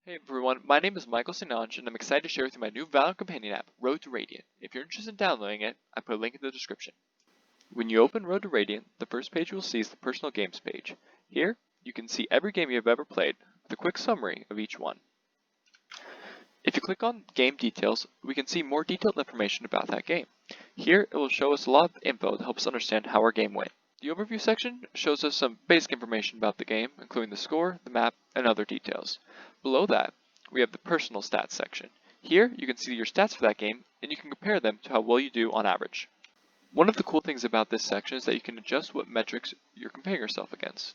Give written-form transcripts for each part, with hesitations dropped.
Hey everyone, my name is Michael Sinanj and I'm excited to share with you my new Valorant companion app, Road to Radiant. If you're interested in downloading it, I put a link in the description. When you open Road to Radiant, the first page you will see is the personal games page. Here, you can see every game you have ever played, with a quick summary of each one. If you click on game details, we can see more detailed information about that game. Here, it will show us a lot of info to help us understand how our game went. The overview section shows us some basic information about the game, including the score, the map, and other details. Below that, we have the personal stats section. Here, you can see your stats for that game, and you can compare them to how well you do on average. One of the cool things about this section is that you can adjust what metrics you're comparing yourself against.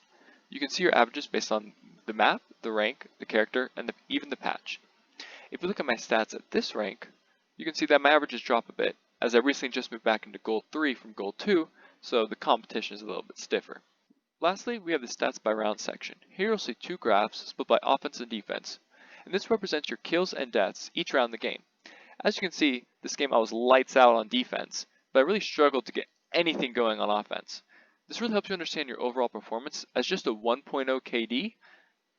You can see your averages based on the map, the rank, the character, and even the patch. If you look at my stats at this rank, you can see that my averages drop a bit, as I recently just moved back into Gold 3 from Gold 2, so the competition is a little bit stiffer. Lastly, we have the stats by round section. Here you'll see two graphs split by offense and defense, and this represents your kills and deaths each round in the game. As you can see, this game I was lights out on defense, but I really struggled to get anything going on offense. This really helps you understand your overall performance, as just a 1.0 KD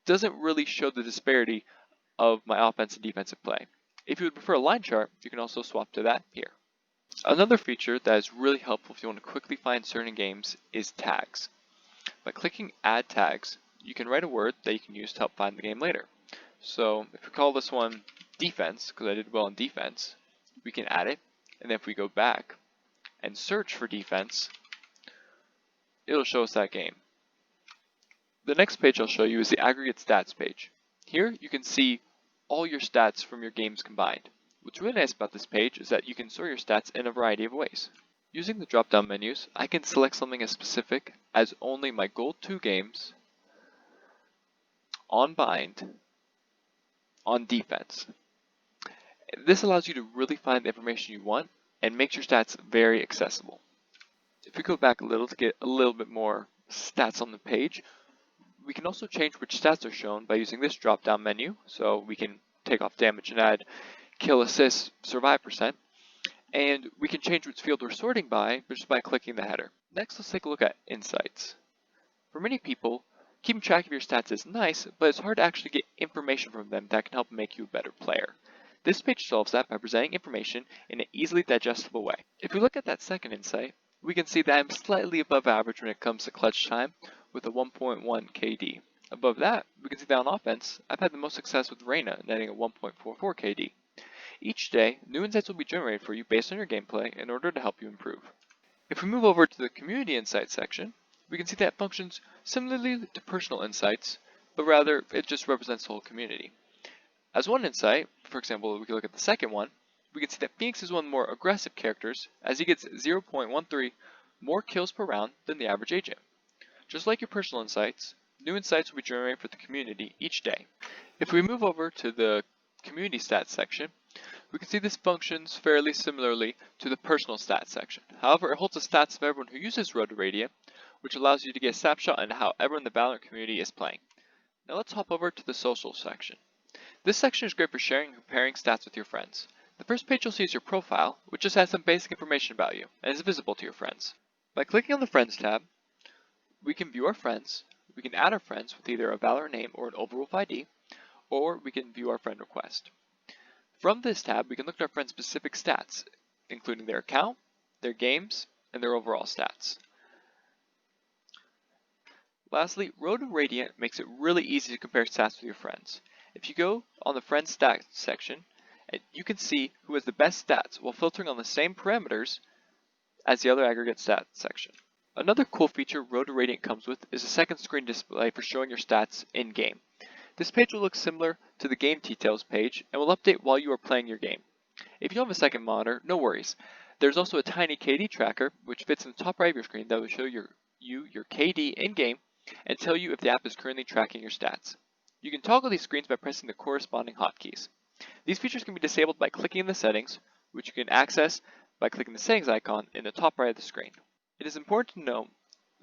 doesn't really show the disparity of my offense and defensive play. If you would prefer a line chart, you can also swap to that here. Another feature that is really helpful if you want to quickly find certain games is tags. By clicking add tags, you can write a word that you can use to help find the game later. So if we call this one defense, because I did well in defense, we can add it, and then if we go back and search for defense, it'll show us that game. The next page I'll show you is the aggregate stats page. Here you can see all your stats from your games combined. What's really nice about this page is that you can store your stats in a variety of ways. Using the drop-down menus, I can select something as specific as only my Gold 2 games on bind on defense. This allows you to really find the information you want and makes your stats very accessible. If we go back a little to get a little bit more stats on the page, we can also change which stats are shown by using this drop-down menu. So we can take off damage and add kill, assist, survive percent. And we can change which field we're sorting by just by clicking the header. Next, let's take a look at insights. For many people, keeping track of your stats is nice, but it's hard to actually get information from them that can help make you a better player. This page solves that by presenting information in an easily digestible way. If we look at that second insight, we can see that I'm slightly above average when it comes to clutch time with a 1.1 KD. Above that, we can see that on offense, I've had the most success with Reyna, netting a 1.44 KD. Each day, new insights will be generated for you based on your gameplay in order to help you improve. If we move over to the Community Insights section, we can see that it functions similarly to Personal Insights, but rather it just represents the whole community. As one insight, for example, we can look at the second one, we can see that Phoenix is one of the more aggressive characters as he gets 0.13 more kills per round than the average agent. Just like your Personal Insights, new insights will be generated for the community each day. If we move over to the Community Stats section, we can see this functions fairly similarly to the Personal Stats section. However, it holds the stats of everyone who uses Road to Radiant, which allows you to get a snapshot on how everyone in the Valorant community is playing. Now let's hop over to the Social section. This section is great for sharing and comparing stats with your friends. The first page you'll see is your profile, which just has some basic information about you and is visible to your friends. By clicking on the Friends tab, we can view our friends, we can add our friends with either a Valorant name or an Overwolf ID, or we can view our friend request. From this tab, we can look at our friends' specific stats, including their account, their games, and their overall stats. Lastly, Road to Radiant makes it really easy to compare stats with your friends. If you go on the Friends Stats section, you can see who has the best stats while filtering on the same parameters as the other aggregate stats section. Another cool feature Road to Radiant comes with is a second screen display for showing your stats in-game. This page will look similar to the game details page and will update while you are playing your game. If you don't have a second monitor, no worries. There's also a tiny KD tracker which fits in the top right of your screen that will show your KD in-game and tell you if the app is currently tracking your stats. You can toggle these screens by pressing the corresponding hotkeys. These features can be disabled by clicking in the settings, which you can access by clicking the settings icon in the top right of the screen. It is important to note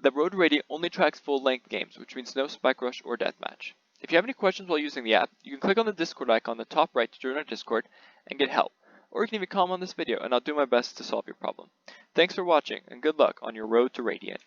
that Road to Radiant only tracks full-length games, which means no Spike Rush or Deathmatch. If you have any questions while using the app, you can click on the Discord icon in the top right to join our Discord and get help. Or you can even comment on this video and I'll do my best to solve your problem. Thanks for watching and good luck on your road to Radiant.